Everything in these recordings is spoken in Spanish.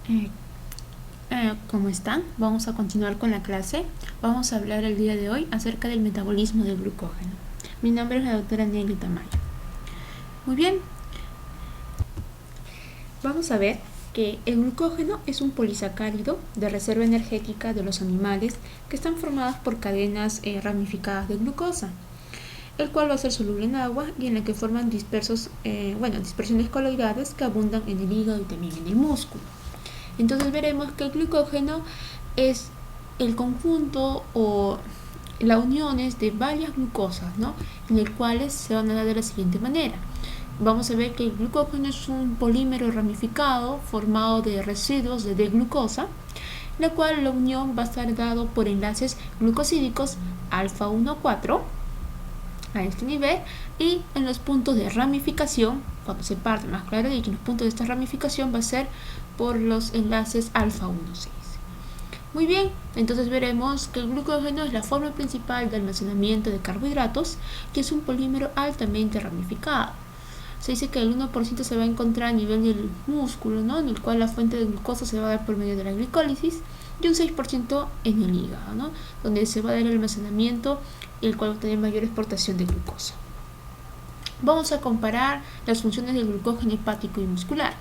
Eh, ¿Cómo están? Vamos a continuar con la clase. Vamos a hablar el día de hoy acerca del metabolismo del glucógeno. Mi nombre es la doctora Nelly Tamayo. Muy bien. Vamos a ver que el glucógeno es un polisacárido de reserva energética de los animales que están formadas por cadenas ramificadas de glucosa, el cual va a ser soluble en agua y en la que forman dispersiones coloidales que abundan en el hígado y también en el músculo. Entonces veremos que el glucógeno es el conjunto o las uniones de varias glucosas, ¿no? En el cuales se van a dar de la siguiente manera. Vamos a ver que el glucógeno es un polímero ramificado formado de residuos de D-glucosa, la cual la unión va a estar dado por enlaces glucosídicos alfa 1,4 a este nivel, y en los puntos de ramificación, cuando se parte, más claro dicho, en los puntos de esta ramificación va a ser por los enlaces alfa 1,6. Muy bien, entonces veremos que el glucógeno es la forma principal de almacenamiento de carbohidratos, que es un polímero altamente ramificado. Se dice que el 1% se va a encontrar a nivel del músculo, ¿no? En el cual la fuente de glucosa se va a dar por medio de la glicólisis, y un 6% en el hígado, ¿no? Donde se va a dar el almacenamiento, el cual va a tener mayor exportación de glucosa. Vamos a comparar las funciones del glucógeno hepático y muscular.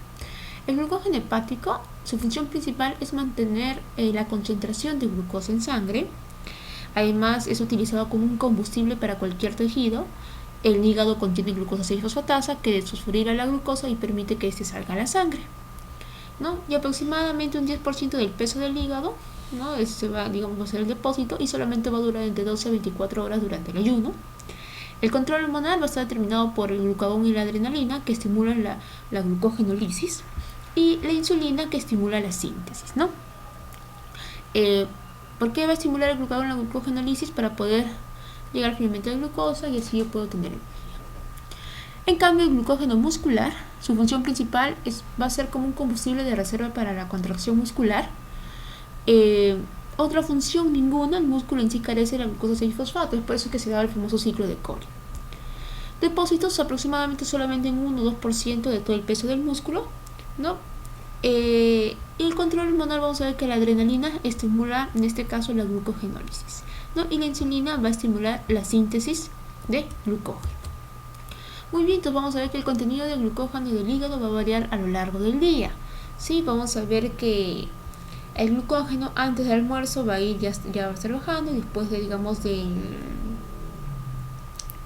El glucógeno hepático, su función principal es mantener la concentración de glucosa en sangre. Además, es utilizado como un combustible para cualquier tejido. El hígado contiene glucosa 6-fosfatasa que desfosforila la glucosa y permite que éste salga a la sangre, ¿no? Y aproximadamente un 10% del peso del hígado, ¿no? Este va, a ser el depósito, y solamente va a durar entre 12 a 24 horas durante el ayuno. El control hormonal va a estar determinado por el glucagón y la adrenalina, que estimulan la glucogenólisis, y la insulina, que estimula la síntesis, ¿no? ¿Por qué va a estimular el glucagón y la glucogenólisis? Para poder llegar finalmente a la glucosa, y así yo puedo tener energía. En cambio, el glucógeno muscular, su función principal va a ser como un combustible de reserva para la contracción muscular. Otra función ninguna, el músculo en sí carece de la glucosa 6-fosfato, es por eso que se da el famoso ciclo de Cori. Depósitos aproximadamente solamente en 1 o 2% de todo el peso del músculo, ¿no? Y el control hormonal, vamos a ver que la adrenalina estimula, en este caso, la glucogenólisis, ¿no? Y la insulina va a estimular la síntesis de glucógeno. Muy bien, entonces vamos a ver que el contenido de glucógeno del hígado va a variar a lo largo del día. Sí, vamos a ver que el glucógeno antes del almuerzo va a ir, ya va a estar bajando, y después de,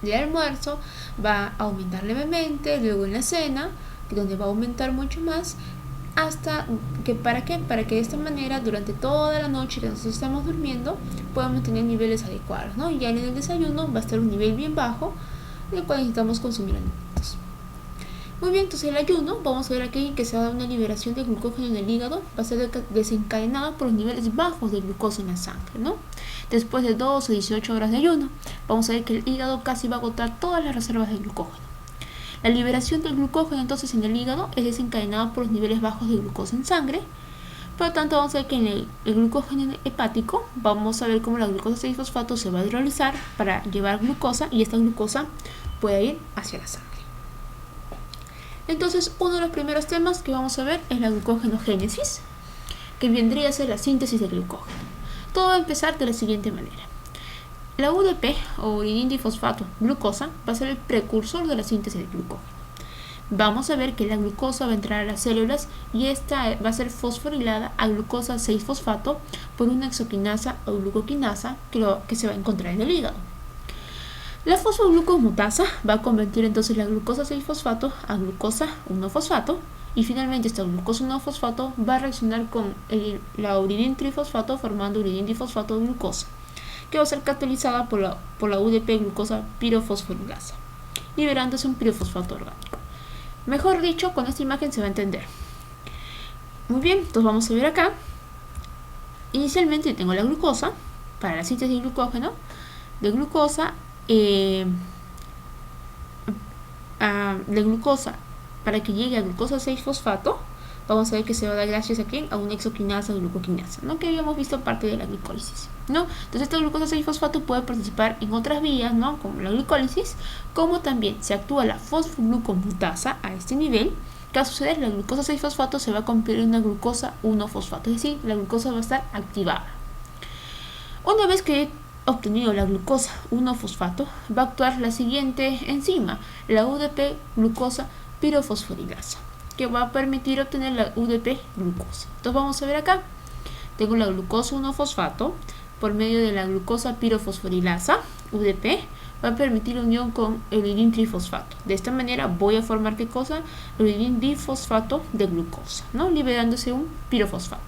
del almuerzo va a aumentar levemente, luego en la cena, donde va a aumentar mucho más, hasta que, ¿para qué? Para que de esta manera durante toda la noche que nosotros estamos durmiendo podamos tener niveles adecuados, ¿no? Y ya en el desayuno va a estar un nivel bien bajo, el cual necesitamos consumir alimentos. Muy bien, entonces el ayuno, vamos a ver aquí que se da una liberación de glucógeno en el hígado, va a ser desencadenada por los niveles bajos de glucosa en la sangre, ¿no? Después de 12 o 18 horas de ayuno, vamos a ver que el hígado casi va a agotar todas las reservas de glucógeno. La liberación del glucógeno entonces en el hígado es desencadenada por los niveles bajos de glucosa en sangre. Por lo tanto, vamos a ver que en el glucógeno hepático vamos a ver cómo la glucosa 6-fosfato se va a hidrolizar para llevar glucosa, y esta glucosa puede ir hacia la sangre. Entonces, uno de los primeros temas que vamos a ver es la glucogenogénesis, que vendría a ser la síntesis de glucógeno. Todo va a empezar de la siguiente manera. La UDP, o uridindifosfato glucosa, va a ser el precursor de la síntesis de glucógeno. Vamos a ver que la glucosa va a entrar a las células, y esta va a ser fosforilada a glucosa 6-fosfato por una exoquinasa o glucoquinasa que se va a encontrar en el hígado. La fosfoglucosmutasa va a convertir entonces la glucosa 6-fosfato a glucosa 1-fosfato, y finalmente esta glucosa 1-fosfato va a reaccionar con la uridintrifosfato formando uridindifosfato glucosa, que va a ser catalizada por la UDP glucosa pirofosforilasa, liberándose un pirofosfato orgánico. Mejor dicho, con esta imagen se va a entender. Muy bien, entonces vamos a ver acá. Inicialmente tengo la glucosa para la síntesis de glucógeno, de glucosa para que llegue a glucosa 6-fosfato. Vamos a ver que se va a dar gracias a ¿quién? A una exoquinasa o glucoquinasa, ¿no? Que habíamos visto parte de la glicólisis, ¿no? Entonces esta glucosa 6-fosfato puede participar en otras vías, ¿no? Como la glicólisis, como también se actúa la fosfoglucomutasa a este nivel, ¿qué va a suceder? La glucosa 6-fosfato se va a convertir en una glucosa 1-fosfato, es decir, la glucosa va a estar activada. Una vez que he obtenido la glucosa 1-fosfato, va a actuar la siguiente enzima, la UDP glucosa pirofosforilasa, que va a permitir obtener la UDP glucosa. Entonces vamos a ver acá, tengo la glucosa 1-fosfato por medio de la glucosa pirofosforilasa, UDP, va a permitir unión con el uridín trifosfato. De esta manera voy a formar ¿qué cosa? El uridín difosfato de glucosa, ¿no? Liberándose un pirofosfato.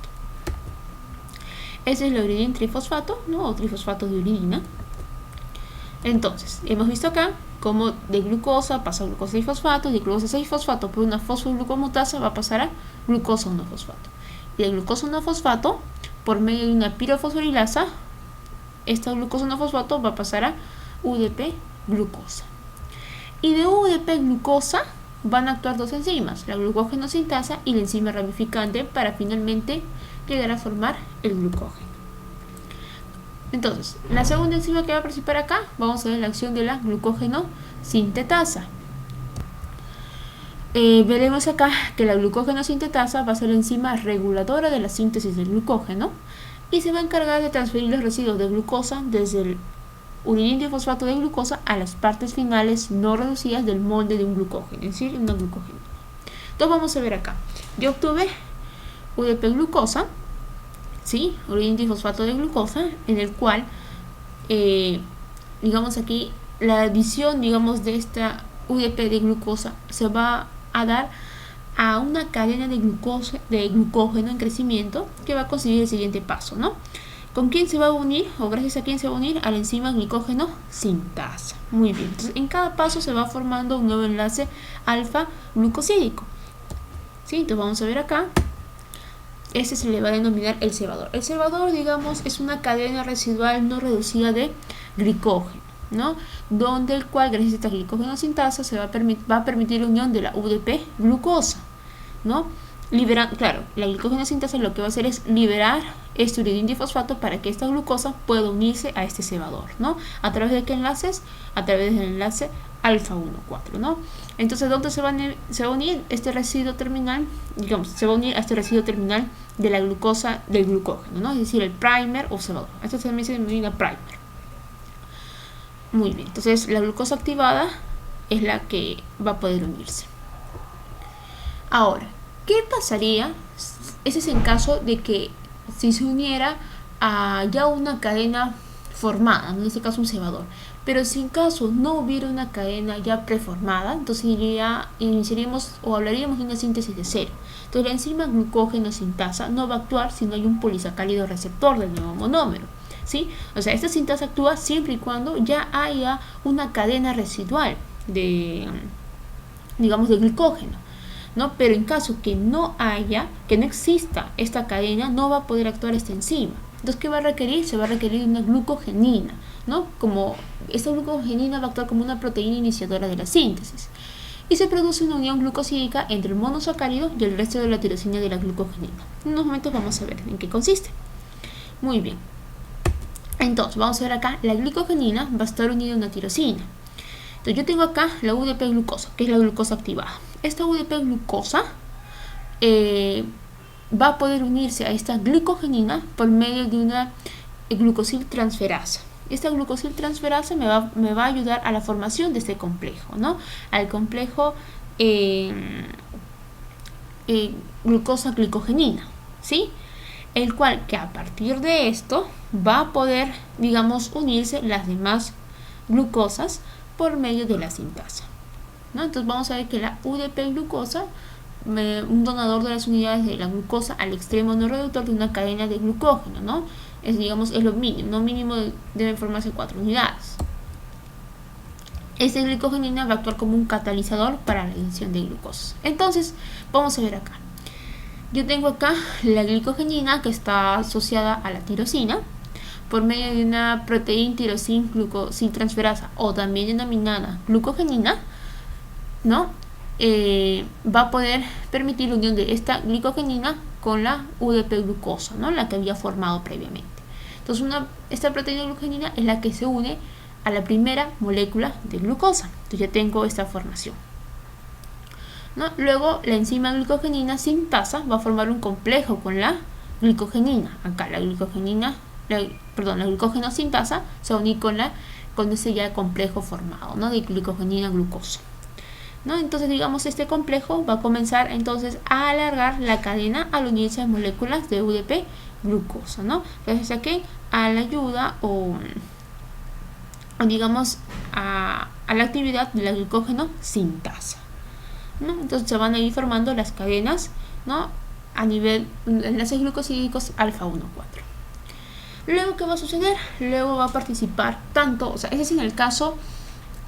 Ese es el uridín trifosfato, ¿no? O trifosfato de uridina. Entonces, hemos visto acá cómo de glucosa pasa a glucosa 6-fosfato, de glucosa 6-fosfato por una fosfoglucomutasa va a pasar a glucosa 1-fosfato. Y de glucosa 1-fosfato, por medio de una pirofosforilasa, esta glucosa 1-fosfato va a pasar a UDP glucosa. Y de UDP glucosa van a actuar dos enzimas, la glucógeno-sintasa y la enzima ramificante, para finalmente llegar a formar el glucógeno. Entonces, la segunda enzima que va a participar acá, vamos a ver la acción de la glucógeno-sintetasa. Veremos acá que la glucógeno-sintetasa va a ser la enzima reguladora de la síntesis del glucógeno y se va a encargar de transferir los residuos de glucosa desde el uridín difosfato de glucosa a las partes finales no reducidas del molde de un glucógeno, es decir, una glucógeno. Entonces vamos a ver acá, yo obtuve UDP glucosa, ¿sí? Uridín difosfato de glucosa, en el cual, digamos aquí, la adición, digamos, de esta UDP de glucosa se va a dar a una cadena de glucógeno en crecimiento que va a conseguir el siguiente paso, ¿no? ¿Con quién se va a unir o gracias a quién se va a unir? A la enzima glucógeno sintasa. Muy bien, entonces en cada paso se va formando un nuevo enlace alfa glucosídico. ¿Sí? Entonces vamos a ver acá. Este se le va a denominar el cebador. El cebador, digamos, es una cadena residual no reducida de glicógeno, ¿no? Donde el cual, gracias a esta glucógeno sintasa, se va a permitir la unión de la UDP glucosa, ¿no? Claro, la glucógeno sintasa lo que va a hacer es liberar este uridín difosfato para que esta glucosa pueda unirse a este cebador, ¿no? ¿A través de qué enlaces? A través del enlace alfa 1,4, ¿no? Entonces, ¿dónde se va a unir este residuo terminal? Digamos, se va a unir a este residuo terminal de la glucosa del glucógeno, ¿no? Es decir, el primer o cebador. Esto también se denomina primer. Muy bien, entonces la glucosa activada es la que va a poder unirse. Ahora, ¿qué pasaría? Ese es en caso de que si se uniera a ya una cadena formada, en este caso un cebador. Pero si en caso no hubiera una cadena ya preformada, entonces iniciaríamos o hablaríamos de una síntesis de cero. Entonces la enzima glucógeno sintasa no va a actuar si no hay un polisacárido receptor del nuevo monómero, ¿sí? O sea, esta sintasa actúa siempre y cuando ya haya una cadena residual de, digamos, de glucógeno, ¿no? Pero en caso que no exista esta cadena, no va a poder actuar esta enzima. Entonces, ¿qué va a requerir? Se va a requerir una glucogenina, ¿no? Como esta glucogenina va a actuar como una proteína iniciadora de la síntesis. Y se produce una unión glucosídica entre el monosacárido y el resto de la tirosina de la glucogenina. En unos momentos vamos a ver en qué consiste. Muy bien. Entonces, vamos a ver acá, la glucogenina va a estar unida a una tirosina. Entonces, yo tengo acá la UDP glucosa, que es la glucosa activada. Esta UDP glucosa va a poder unirse a esta glucogenina por medio de una glucosiltransferasa. Esta glucosiltransferasa me va a ayudar a la formación de este complejo, ¿no? Al complejo glucosa-glicogenina, ¿sí? El cual que a partir de esto va a poder, digamos, unirse las demás glucosas por medio de la sintasa, ¿no? Entonces vamos a ver que la UDP glucosa, un donador de las unidades de la glucosa al extremo no reductor de una cadena de glucógeno, ¿no? Digamos, es lo mínimo, no mínimo deben formarse 4 unidades. Esta glicogenina va a actuar como un catalizador para la adición de glucosa. Entonces, vamos a ver acá. Yo tengo acá la glicogenina que está asociada a la tirosina por medio de una proteína tirosin glucosiltransferasa o también denominada glucogenina, ¿no? Va a poder permitir la unión de esta glicogenina con la UDP glucosa, ¿no? La que había formado previamente. Entonces esta proteína glucogenina es la que se une a la primera molécula de glucosa. Entonces ya tengo esta formación. ¿no? Luego la enzima glicogenina sintasa va a formar un complejo con la glicogenina. Acá la glucógeno sintasa se va a unir con ese ya complejo formado, ¿no? De glicogenina glucosa, ¿no? Entonces, digamos, este complejo va a comenzar entonces a alargar la cadena al unirse a moléculas de UDP glucosa, ¿no? Gracias a que a la ayuda o digamos a la actividad de la glucógeno sintasa, ¿no? Entonces se van a ir formando las cadenas, ¿no? A nivel enlaces glucosídicos alfa 1,4. Luego, ¿qué va a suceder? Luego va a participar tanto, o sea, ese es en el caso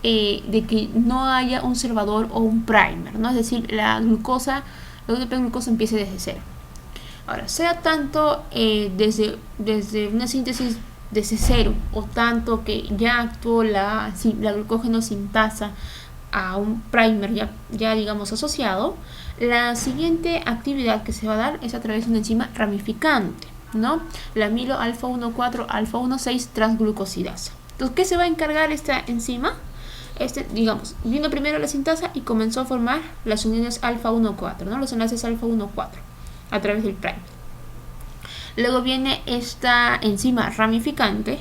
de que no haya un observador o un primer, ¿no? Es decir, la UDP glucosa empiece desde cero. Ahora, sea tanto desde una síntesis desde cero o tanto que ya actuó la glucógeno sintasa a un primer ya digamos asociado, la siguiente actividad que se va a dar es a través de una enzima ramificante, ¿no? La amilo alfa 1,4 alfa 1,6 transglucosidasa. Entonces, ¿qué se va a encargar esta enzima? Digamos, vino primero la sintasa y comenzó a formar las uniones alfa 1,4, ¿no? Los enlaces alfa 1,4 a través del primer. Luego viene esta enzima ramificante,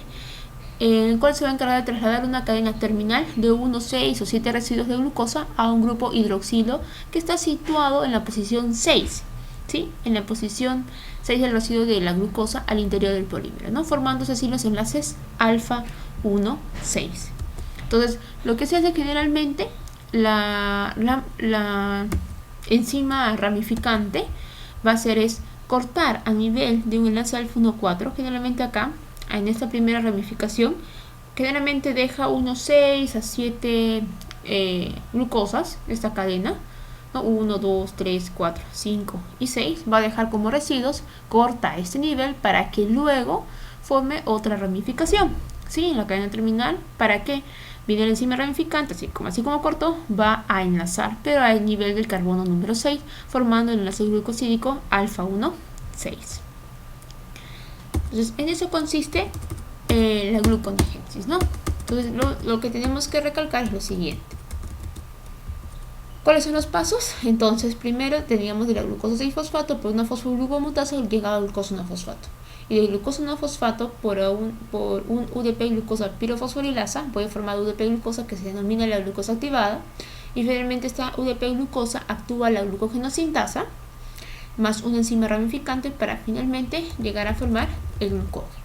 en el cual se va a encargar de trasladar una cadena terminal de 1, 6 o 7 residuos de glucosa a un grupo hidroxilo que está situado en la posición 6, ¿sí? En la posición 6 del residuo de la glucosa al interior del polímero, ¿no? Formándose así los enlaces alfa 1, 6. Entonces, lo que se hace generalmente, la enzima ramificante va a hacer es cortar a nivel de un enlace alfa 1,4, generalmente acá, en esta primera ramificación, generalmente deja unos 6 a 7 glucosas, esta cadena, ¿no? 1, 2, 3, 4, 5 y 6, va a dejar como residuos, corta este nivel para que luego forme otra ramificación, ¿sí? En la cadena terminal, ¿para qué? Viene la enzima ramificante, así como cortó, va a enlazar, pero al nivel del carbono número 6, formando el enlace glucosídico alfa 1, 6. Entonces, en eso consiste la gluconeogénesis, ¿no? Entonces, lo que tenemos que recalcar es lo siguiente. ¿Cuáles son los pasos? Entonces, primero teníamos de la glucosa 6-fosfato por una fosfoglucomutasa llegado a glucosa 1-fosfato. Y de glucosa 1-fosfato por un UDP glucosa pirofosforilasa puede formar UDP glucosa que se denomina la glucosa activada. Y finalmente esta UDP glucosa actúa la glucógeno sintasa más una enzima ramificante para finalmente llegar a formar el glucógeno.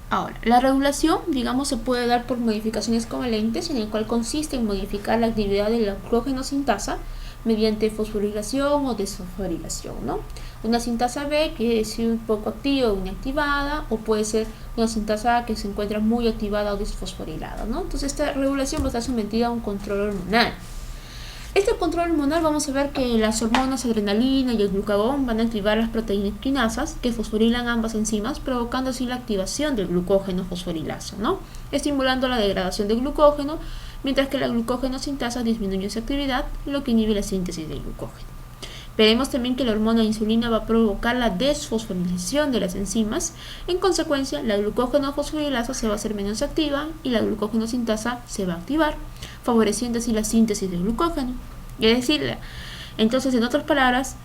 Ahora, la regulación, digamos, se puede dar por modificaciones covalentes, en el cual consiste en modificar la actividad de la glucógeno sintasa mediante fosforilación o desfosforilación, ¿no? Una sintasa B quiere decir un poco activa o inactivada, o puede ser una sintasa A que se encuentra muy activada o desfosforilada, ¿no? Entonces esta regulación va a estar sometida a un control hormonal. Este control hormonal, vamos a ver que las hormonas adrenalina y el glucagón van a activar las proteínas quinasas que fosforilan ambas enzimas, provocando así la activación del glucógeno fosforilasa, ¿no? Estimulando la degradación del glucógeno, mientras que la glucógeno sintasa disminuye su actividad, lo que inhibe la síntesis del glucógeno. Veremos también que la hormona insulina va a provocar la desfosforilación de las enzimas. En consecuencia, la glucógeno fosforilasa se va a hacer menos activa y la glucógeno sintasa se va a activar, favoreciendo así la síntesis del glucógeno. Es decir, entonces, en otras palabras,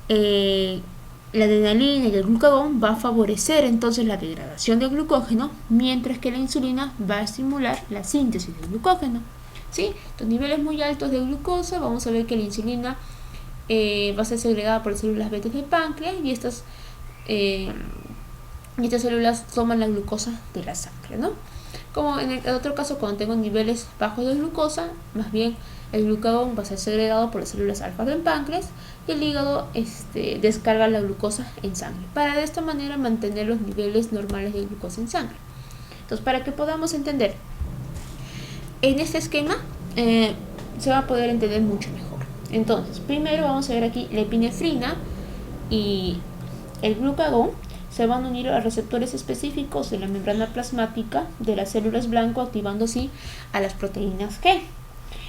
la adrenalina y el glucagón va a favorecer entonces la degradación del glucógeno, mientras que la insulina va a estimular la síntesis del glucógeno, ¿sí? Los niveles muy altos de glucosa, vamos a ver que la insulina va a ser segregada por las células beta del páncreas y estas células toman la glucosa de la sangre, ¿no? Como en el otro caso, cuando tengo niveles bajos de glucosa, más bien el glucagón va a ser segregado por las células alfa del páncreas y el hígado descarga la glucosa en sangre, para de esta manera mantener los niveles normales de glucosa en sangre. Entonces, para que podamos entender en este esquema, se va a poder entender mucho mejor. Entonces, primero vamos a ver aquí la epinefrina y el glucagón se van a unir a receptores específicos de la membrana plasmática de las células blanco, activando así a las proteínas G,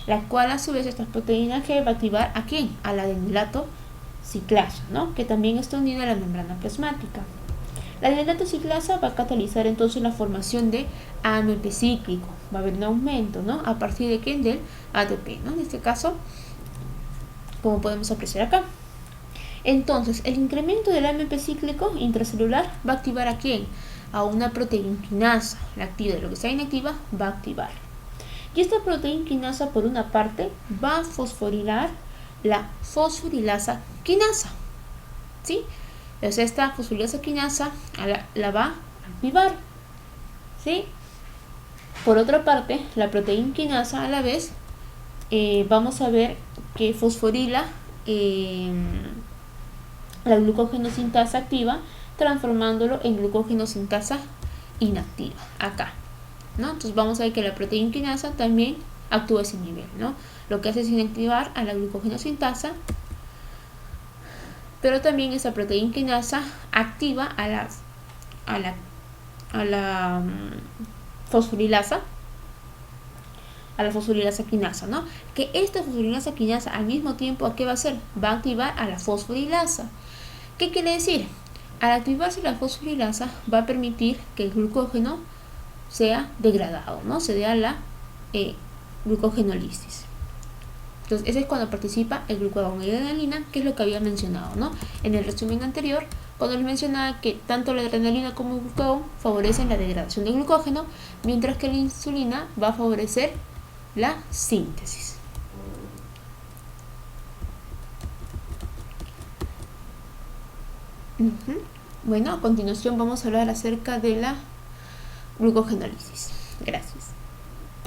la cual a su vez estas proteínas G va a activar ¿a quién? A la adenilato ciclasa, ¿no? Que también está unida a la membrana plasmática. La adenylato ciclasa va a catalizar entonces la formación de AMP cíclico. Va a haber un aumento, ¿no? ¿A partir de qué? Del ATP, ¿no? En este caso, como podemos apreciar acá. Entonces, el incremento del AMP cíclico intracelular va a activar ¿a quién? A una proteína quinasa. La activa de lo que está inactiva va a activar. Y esta proteína quinasa, por una parte, va a fosforilar la fosforilasa quinasa. ¿Sí? Entonces, esta fosforilasa quinasa la va a activar. ¿Sí? Por otra parte, la proteína quinasa a la vez, vamos a ver que fosforila la glucógeno sintasa activa, transformándolo en glucógeno sintasa inactiva, acá, ¿no? Entonces vamos a ver que la proteína quinasa también actúa a ese nivel, ¿no? Lo que hace es inactivar a la glucógeno sintasa, pero también esa proteína quinasa activa a la fosforilasa, quinasa, ¿no? Que esta fosforilasa quinasa al mismo tiempo, ¿a qué va a hacer? Va a activar a la fosforilasa. ¿Qué quiere decir? Al activarse la fosforilasa va a permitir que el glucógeno sea degradado, ¿no? Se dé a la glucogenólisis. Entonces, ese es cuando participa el glucagón y la adrenalina, que es lo que había mencionado, ¿no? En el resumen anterior, cuando les mencionaba que tanto la adrenalina como el glucagón favorecen la degradación del glucógeno, mientras que la insulina va a favorecer la síntesis. Bueno, a continuación vamos a hablar acerca de la glucogenólisis.